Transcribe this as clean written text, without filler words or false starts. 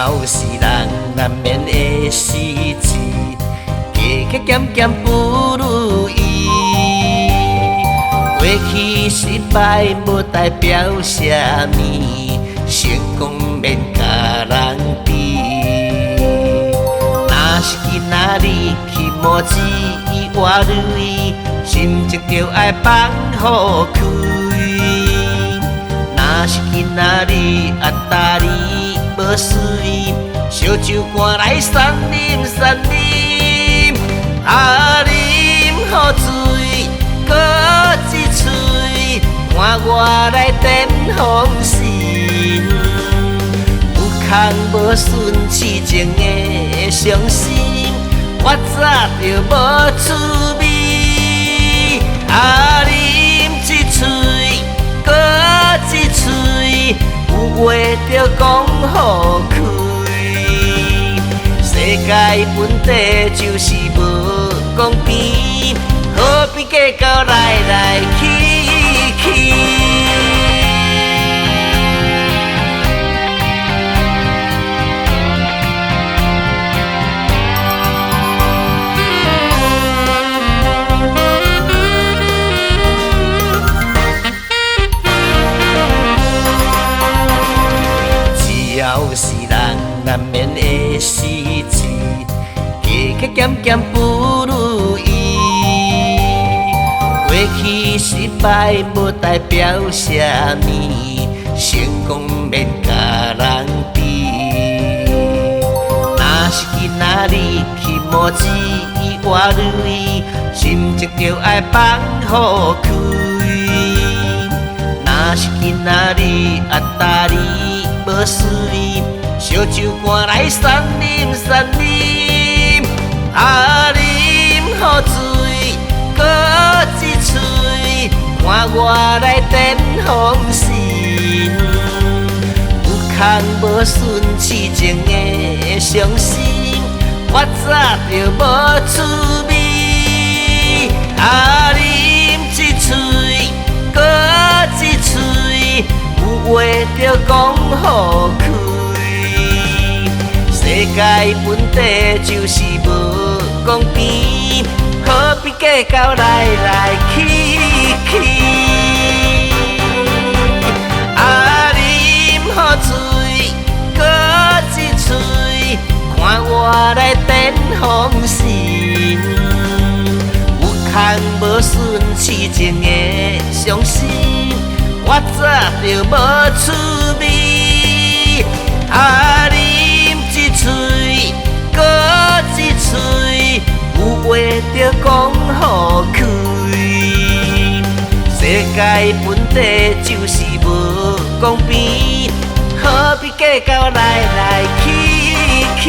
后是人难免的时节，加加减减不如意。过去失败无代表啥物，成功免甲人比。若是今仔日去无钱活累，心情就爱放互开。若是今仔日大你无水，烧酒赶来送啉送啉，啉好醉，搁一喙，看我来点风神。有空无顺痴情的伤心，我早就无趣味。啉一喙，搁一喙，有话着讲互开。世界本地就是无公平，何必计较来来去去？只要是人难免的时节，加加减减不如意。过去失败无代表啥物，成功免甲人比。若是今仔日去无钱活累，心情就爱放互开。若是今仔日大你无水，烧酒赶来送啉送啉，啉好醉，搁一喙，看我来点风神。有空无顺痴情的伤心，我早就无趣味。啉一喙，搁一喙，有话着讲互开。世界本地就是无公平，何必计较来来去去？啉好醉，搁一喙，看我来点风神。有空无顺痴情的伤心，我早就无趣味。啉一喙，搁一喙，有话着讲互开。世界本地就是无公平，何必计较来来去去？